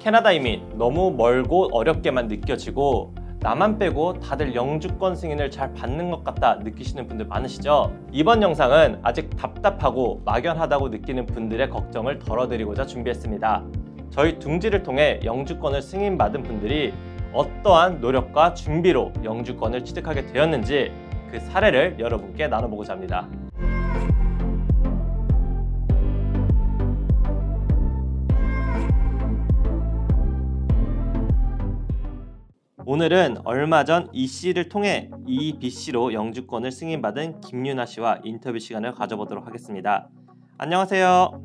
캐나다 이민 너무 멀고 어렵게만 느껴지고 나만 빼고 다들 영주권 승인을 잘 받는 것 같다 느끼시는 분들 많으시죠? 이번 영상은 아직 답답하고 막연하다고 느끼는 분들의 걱정을 덜어드리고자 준비했습니다. 저희 둥지를 통해 영주권을 승인받은 분들이 어떠한 노력과 준비로 영주권을 취득하게 되었는지 그 사례를 여러분께 나눠보고자 합니다. 오늘은 얼마 전 EC를 통해 EBC로 영주권을 승인받은 김유나 씨와 인터뷰 시간을 가져보도록 하겠습니다. 안녕하세요.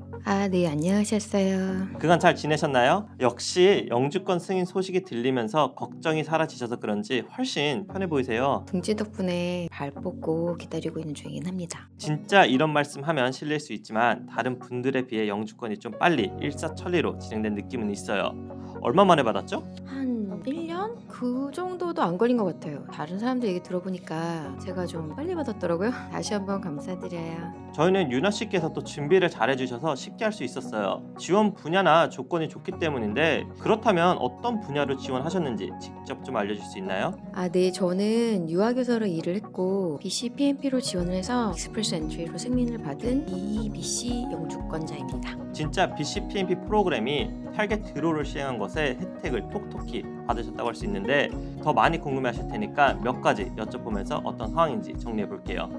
네, 안녕하셨어요. 그간 잘 지내셨나요? 역시 영주권 승인 소식이 들리면서 걱정이 사라지셔서 그런지 훨씬 편해 보이세요. 둥지 덕분에 발 뻗고 기다리고 있는 중이긴 합니다. 진짜 이런 말씀하면 실례일 수 있지만 다른 분들에 비해 영주권이 좀 빨리 일사천리로 진행된 느낌은 있어요. 얼마 만에 받았죠? 한 1년? 그 정도도 안 걸린 것 같아요. 다른 사람들 얘기 들어보니까 제가 좀 빨리 받았더라고요. 다시 한번 감사드려요. 저희는 유나 씨께서 또 준비를 잘해주셔서 쉽게 할 수 있었어요. 지원 분야나 조건이 좋기 때문인데 그렇다면 어떤 분야로 지원하셨는지 직접 좀 알려줄 수 있나요? 네, 저는 유아교사로 일을 했고 BC PMP로 지원을 해서 익스프레스 엔트리로 승인을 받은 EBC 영주권자입니다. 진짜 BC PMP 프로그램이 타겟 드로를 시행한 것에 혜택을 톡톡히 받으셨다고 할 수 있는데 더 많이 궁금해하실 테니까 몇 가지 여쭤보면서 어떤 상황인지 정리해 볼게요.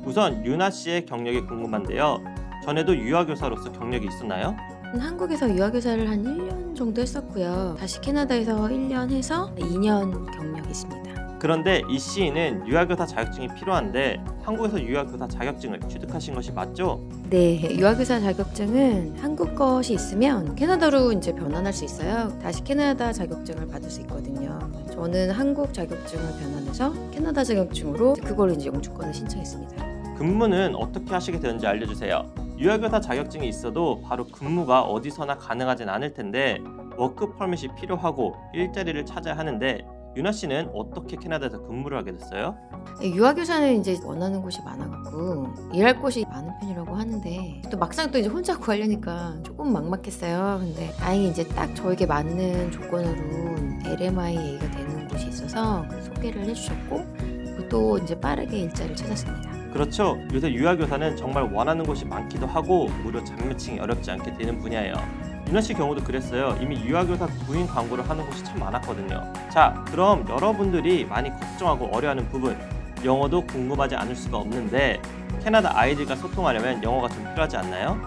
우선 유나 씨의 경력이 궁금한데요. 전에도 유아교사로서 경력이 있었나요? 한국에서 유아교사를 한 1년 정도 했었고요. 다시 캐나다에서 1년 해서 2년 경력이 있습니다. 그런데 이 씨는 유아교사 자격증이 필요한데 한국에서 유아교사 자격증을 취득하신 것이 맞죠? 네, 유아교사 자격증은 한국 것이 있으면 캐나다로 이제 변환할 수 있어요. 다시 캐나다 자격증을 받을 수 있거든요. 저는 한국 자격증을 변환해서 캐나다 자격증으로 그걸로 이제 영주권을 신청했습니다. 근무는 어떻게 하시게 되는지 알려주세요. 유아교사 자격증이 있어도 바로 근무가 어디서나 가능하진 않을 텐데 워크 퍼밋이 필요하고 일자리를 찾아야 하는데 유나 씨는 어떻게 캐나다에서 근무를 하게 됐어요? 유아교사는 이제 원하는 곳이 많아갖고 일할 곳이 많은 편이라고 하는데 또 막상 또 이제 혼자 구하려니까 조금 막막했어요. 근데 다행히 이제 딱 저에게 맞는 조건으로 LMIA가 되는 곳이 있어서 소개를 해주셨고 또 이제 빠르게 일자리를 찾았습니다. 그렇죠. 요새 유아교사는 정말 원하는 곳이 많기도 하고 무료 자격증이 어렵지 않게 되는 분야예요. 유나 씨 경우도 그랬어요. 이미 유아교사 구인 광고를 하는 곳이 참 많았거든요. 자, 그럼 여러분들이 많이 걱정하고 어려워하는 부분, 영어도 궁금하지 않을 수가 없는데 캐나다 아이들과 소통하려면 영어가 좀 필요하지 않나요?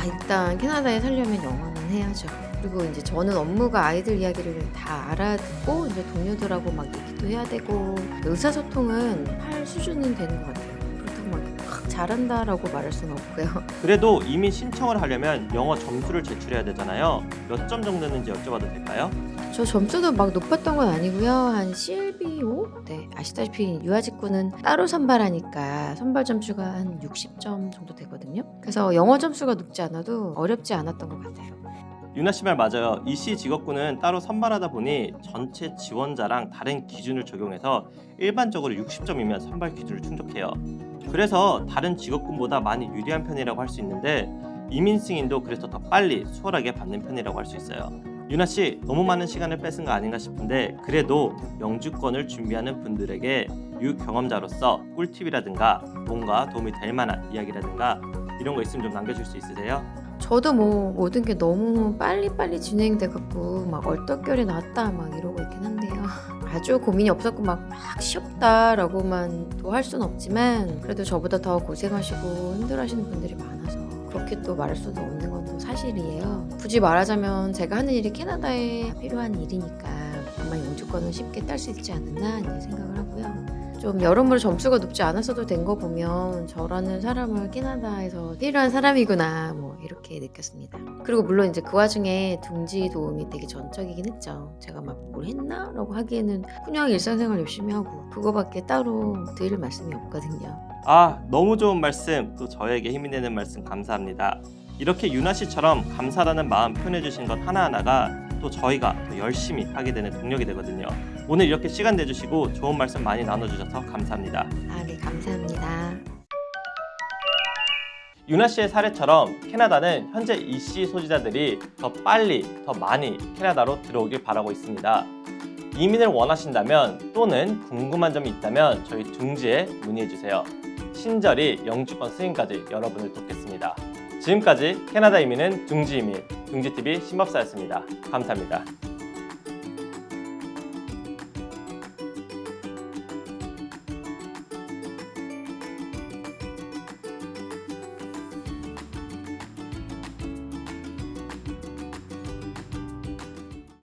일단 캐나다에 살려면 영어는 해야죠. 그리고 이제 저는 업무가 아이들 이야기를 다 알아듣고 이제 동료들하고 막 얘기도 해야 되고 의사소통은 할 수준은 되는 것 같아요. 그렇다고 막 잘한다라고 말할 수는 없고요. 그래도 이미 신청을 하려면 영어 점수를 제출해야 되잖아요. 몇 점 정도 되는지 여쭤봐도 될까요? 저 점수도 막 높았던 건 아니고요. 한 CLB5? 네, 아시다시피 유아직구는 따로 선발하니까 선발 점수가 한 60점 정도 되거든요. 그래서 영어 점수가 높지 않아도 어렵지 않았던 것 같아요. 유나 씨 말 맞아요. EC 직업군은 따로 선발하다 보니 전체 지원자랑 다른 기준을 적용해서 일반적으로 60점이면 선발 기준을 충족해요. 그래서 다른 직업군보다 많이 유리한 편이라고 할 수 있는데 이민 승인도 그래서 더 빨리 수월하게 받는 편이라고 할 수 있어요. 유나 씨, 너무 많은 시간을 뺏은 거 아닌가 싶은데 그래도 영주권을 준비하는 분들에게 유경험자로서 꿀팁이라든가 뭔가 도움이 될 만한 이야기라든가 이런 거 있으면 좀 남겨줄 수 있으세요? 저도 뭐 모든 게 너무 빨리빨리 진행돼갖고 막 얼떨결에 나왔다 막 이러고 있긴 한데요. 아주 고민이 없었고 막 쉬웠다라고만 또 할 수는 없지만 그래도 저보다 더 고생하시고 힘들어하시는 분들이 많아서 그렇게 또 말할 수도 없는 건 또 사실이에요. 굳이 말하자면 제가 하는 일이 캐나다에 필요한 일이니까 아마 영주권은 쉽게 딸 수 있지 않았나 이제 생각을 하고요. 좀 여러모로 점수가 높지 않았어도 된 거 보면 저라는 사람을 캐나다에서 필요한 사람이구나 뭐 이렇게 느꼈습니다. 그리고 물론 이제 그 와중에 둥지 도움이 되게 전적이긴 했죠. 제가 막 뭘 했나? 라고 하기에는 그냥 일상생활 열심히 하고 그거밖에 따로 드릴 말씀이 없거든요. 너무 좋은 말씀, 또 저에게 힘이 되는 말씀 감사합니다. 이렇게 유나 씨처럼 감사라는 마음 표현해 주신 것 하나하나가 또 저희가 더 열심히 하게 되는 동력이 되거든요. 오늘 이렇게 시간 내주시고 좋은 말씀 많이 나눠주셔서 감사합니다. 네, 감사합니다. 유나 씨의 사례처럼 캐나다는 현재 EC 소지자들이 더 빨리, 더 많이 캐나다로 들어오길 바라고 있습니다. 이민을 원하신다면 또는 궁금한 점이 있다면 저희 둥지에 문의해주세요. 친절히 영주권 승인까지 여러분을 돕겠습니다. 지금까지 캐나다 이민은 둥지 이민, 둥지TV 신법사였습니다. 감사합니다.